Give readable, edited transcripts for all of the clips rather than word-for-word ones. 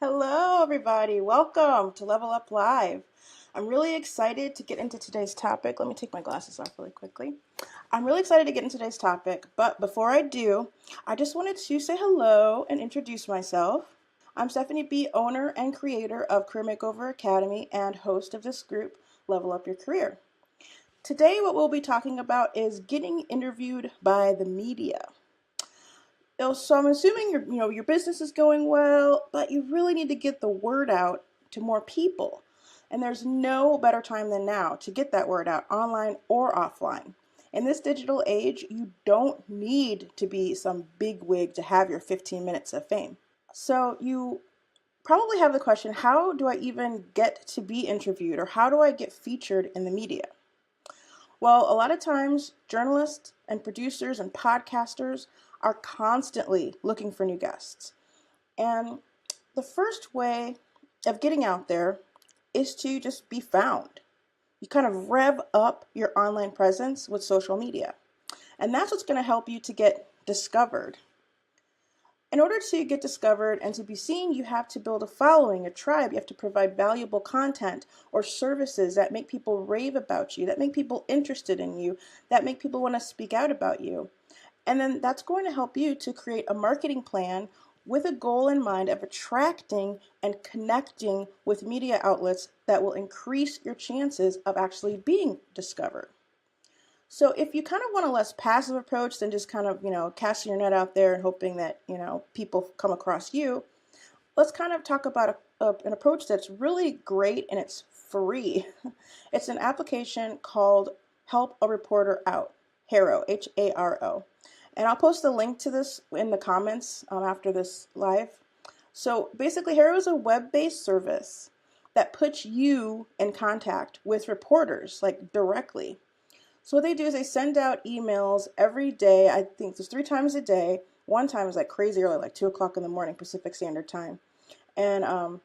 Hello, everybody. Welcome to Level Up Live. I'm really excited to get into today's topic. Let me take my glasses off really quickly. I'm really excited to get into today's topic, but before I do, I just wanted to say hello and introduce myself. I'm Stephanie B., owner and creator of Career Makeover Academy and host of this group, Level Up Your Career. Today, what we'll be talking about is getting interviewed by the media. So I'm assuming your business is going well, but you really need to get the word out to more people. And there's no better time than now to get that word out, online or offline. In this digital age, you don't need to be some bigwig to have your 15 minutes of fame. So you probably have the question, how do I even get to be interviewed, or how do I get featured in the media? Well, a lot of times journalists and producers and podcasters are constantly looking for new guests. And the first way of getting out there is to just be found. You kind of rev up your online presence with social media. And that's what's going to help you to get discovered. In order to get discovered and to be seen, you have to build a following, a tribe. You have to provide valuable content or services that make people rave about you, that make people interested in you, that make people want to speak out about you. And then that's going to help you to create a marketing plan with a goal in mind of attracting and connecting with media outlets that will increase your chances of actually being discovered. So if you kind of want a less passive approach than just kind of, casting your net out there and hoping that, people come across you, let's kind of talk about an approach that's really great and it's free. It's an application called Help a Reporter Out, HARO, HARO. And I'll post the link to this in the comments after this live. So basically, HARO is a web-based service that puts you in contact with reporters, like directly. So what they do is they send out emails every day. I think there's 3 times a day. One time is like crazy early, like 2 o'clock in the morning, Pacific Standard Time. And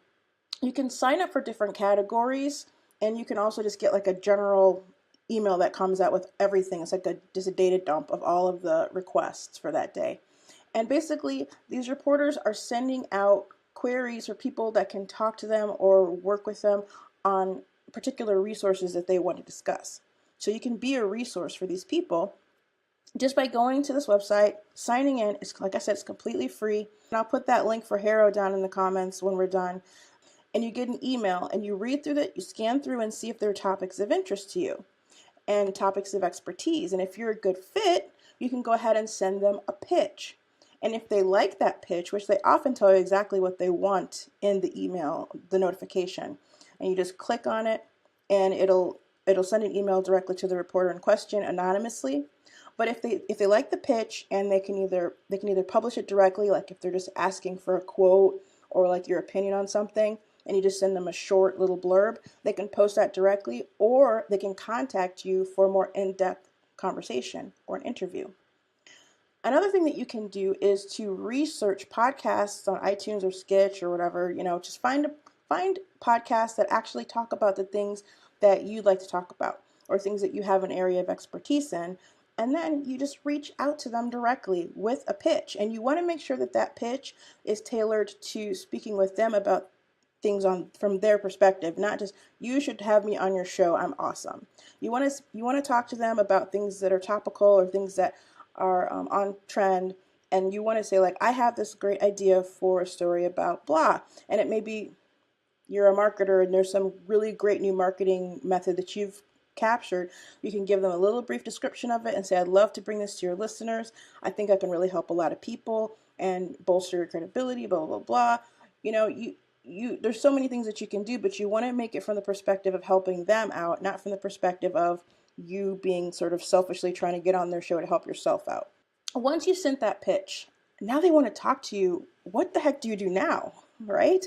you can sign up for different categories, and you can also just get like a general email that comes out with everything. It's like just a data dump of all of the requests for that day. And basically, these reporters are sending out queries for people that can talk to them or work with them on particular resources that they want to discuss. So you can be a resource for these people just by going to this website, signing in. It's, like I said, it's completely free. And I'll put that link for HARO down in the comments when we're done. And you get an email and you read through it, you scan through and see if there are topics of interest to you and topics of expertise. And if you're a good fit, you can go ahead and send them a pitch. And if they like that pitch, which they often tell you exactly what they want in the email, the notification, and you just click on it and it'll send an email directly to the reporter in question anonymously. But if they like the pitch, and they can either publish it directly, like if they're just asking for a quote or like your opinion on something, and you just send them a short little blurb, they can post that directly, or they can contact you for a more in-depth conversation or an interview. Another thing that you can do is to research podcasts on iTunes or Skitch or whatever, just find podcasts that actually talk about the things that you'd like to talk about or things that you have an area of expertise in. And then you just reach out to them directly with a pitch. And you want to make sure that that pitch is tailored to speaking with them about things from their perspective, not just, you should have me on your show, I'm awesome. You want to talk to them about things that are topical or things that are on trend. And you want to say, like, I have this great idea for a story about blah. And it may be you're a marketer and there's some really great new marketing method that you've captured. You can give them a little brief description of it and say, I'd love to bring this to your listeners. I think I can really help a lot of people and bolster your credibility, blah, blah, blah. There's so many things that you can do, but you want to make it from the perspective of helping them out, not from the perspective of you being sort of selfishly trying to get on their show to help yourself out. Once you sent that pitch, now they want to talk to you. What the heck do you do now, right?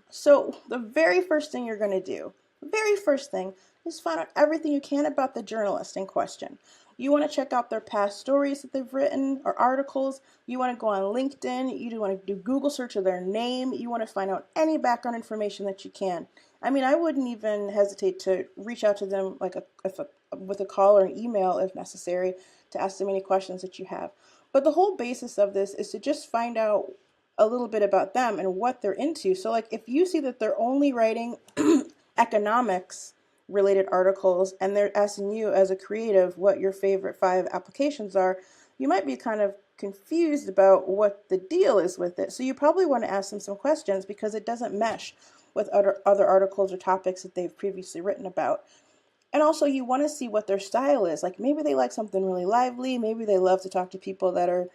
So the very first thing you're going to do, very first thing, is find out everything you can about the journalist in question. You want to check out their past stories that they've written or articles. You want to go on LinkedIn. You want to do Google search of their name. You want to find out any background information that you can. I mean, I wouldn't even hesitate to reach out to them with a call or an email if necessary to ask them any questions that you have. But the whole basis of this is to just find out a little bit about them and what they're into. So like if you see that they're only writing economics related articles and they're asking you as a creative what your favorite 5 applications are, you might be kind of confused about what the deal is with it. So you probably want to ask them some questions because it doesn't mesh with other articles or topics that they've previously written about. And also you want to see what their style is. Like maybe they like something really lively, maybe they love to talk to people that are,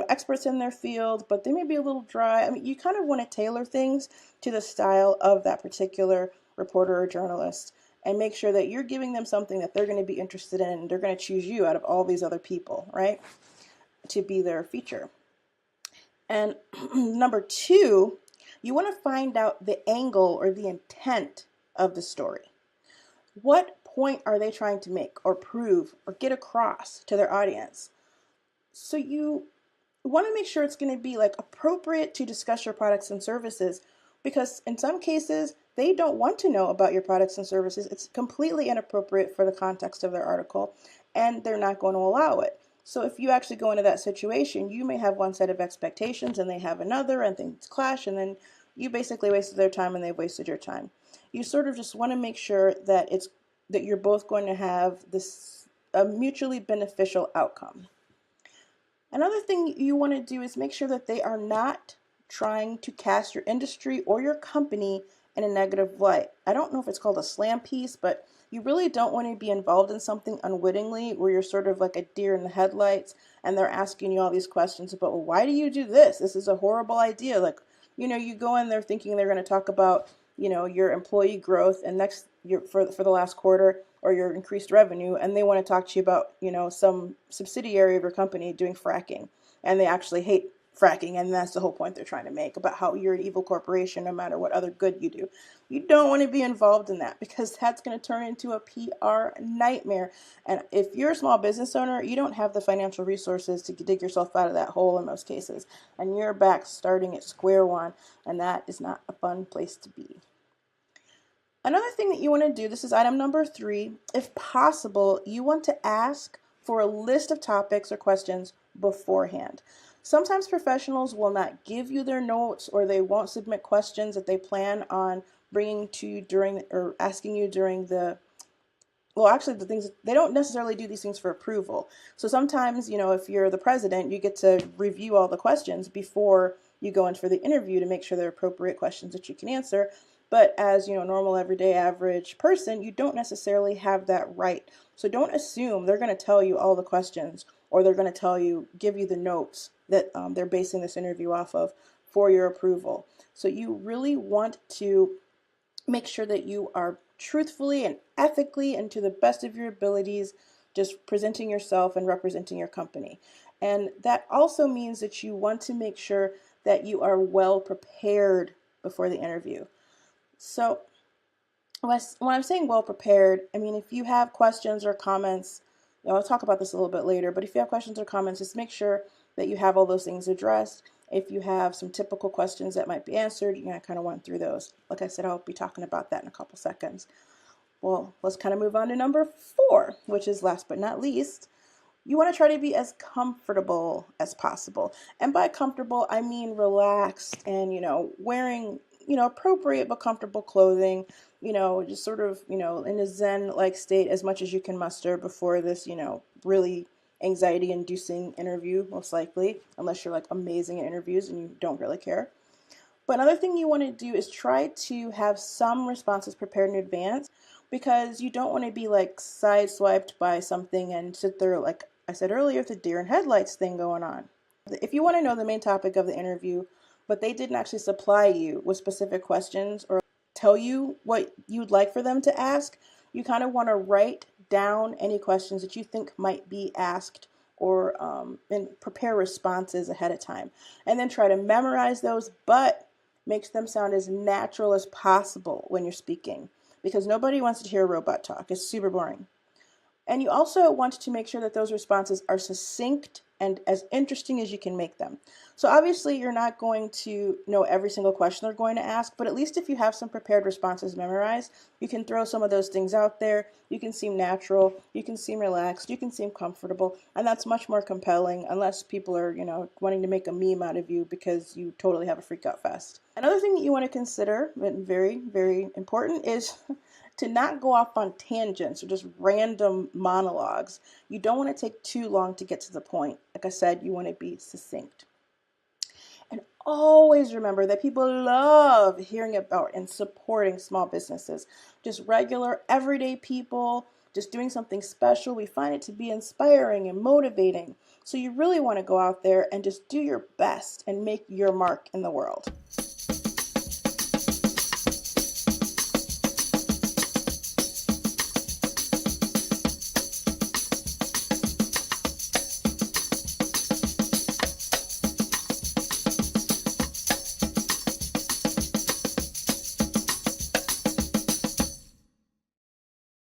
experts in their field, but they may be a little dry. I mean, you kind of want to tailor things to the style of that particular reporter or journalist and make sure that you're giving them something that they're going to be interested in, and they're going to choose you out of all these other people, right? To be their feature. And number 2, you want to find out the angle or the intent of the story. What point are they trying to make or prove or get across to their audience? So you want to make sure it's going to be like appropriate to discuss your products and services, because in some cases they don't want to know about your products and services. It's completely inappropriate for the context of their article and they're not going to allow it. So if you actually go into that situation, you may have one set of expectations and they have another and things clash, and then you basically wasted their time and they've wasted your time. You sort of just want to make sure that you're both going to have a mutually beneficial outcome. Another thing you want to do is make sure that they are not trying to cast your industry or your company in a negative light. I don't know if it's called a slam piece, but you really don't want to be involved in something unwittingly where you're sort of like a deer in the headlights and they're asking you all these questions about, well, why do you do this? This is a horrible idea. Like, you go in there thinking they're going to talk about, your employee growth and for the last quarter, or your increased revenue, and they want to talk to you about, some subsidiary of your company doing fracking, and they actually hate fracking, and that's the whole point they're trying to make about how you're an evil corporation no matter what other good you do. You don't want to be involved in that because that's going to turn into a PR nightmare. And if you're a small business owner, you don't have the financial resources to dig yourself out of that hole in most cases, and you're back starting at square one, and that is not a fun place to be. Another thing that you want to do, this is item number 3, if possible, you want to ask for a list of topics or questions beforehand. Sometimes professionals will not give you their notes, or they won't submit questions that they plan on bringing to you or asking you during the things, they don't necessarily do these things for approval. So sometimes, if you're the president, you get to review all the questions before you go in for the interview to make sure they're appropriate questions that you can answer. But as, normal, everyday, average person, you don't necessarily have that right. So don't assume they're going to tell you all the questions, or they're going to give you the notes that they're basing this interview off of for your approval. So you really want to make sure that you are truthfully and ethically and to the best of your abilities just presenting yourself and representing your company. And that also means that you want to make sure that you are well prepared before the interview. So when I'm saying well prepared, I mean, if you have questions or comments, I'll talk about this a little bit later, but if you have questions or comments, just make sure that you have all those things addressed. If you have some typical questions that might be answered, I kind of went through those. Like I said, I'll be talking about that in a couple seconds. Well, let's kind of move on to number 4, which is last but not least. You want to try to be as comfortable as possible. And by comfortable, I mean relaxed and, wearing, appropriate but comfortable clothing, just sort of, in a zen-like state as much as you can muster before this, really anxiety-inducing interview, most likely, unless you're like amazing at interviews and you don't really care. But another thing you want to do is try to have some responses prepared in advance, because you don't want to be like sideswiped by something and sit there, like I said earlier, the deer in headlights thing going on. If you want to know the main topic of the interview, but they didn't actually supply you with specific questions or tell you what you'd like for them to ask, you kind of want to write down any questions that you think might be asked, or and prepare responses ahead of time. And then try to memorize those, but make them sound as natural as possible when you're speaking, because nobody wants to hear robot talk. It's super boring. And you also want to make sure that those responses are succinct and as interesting as you can make them. So obviously you're not going to know every single question they're going to ask, but at least if you have some prepared responses memorized, you can throw some of those things out there. You can seem natural, you can seem relaxed, you can seem comfortable, and that's much more compelling unless people are, wanting to make a meme out of you because you totally have a freak out fest. Another thing that you want to consider, and very, very important, is to not go off on tangents or just random monologues. You don't want to take too long to get to the point. Like I said, you want to be succinct. And always remember that people love hearing about and supporting small businesses. Just regular, everyday people, just doing something special. We find it to be inspiring and motivating. So you really want to go out there and just do your best and make your mark in the world.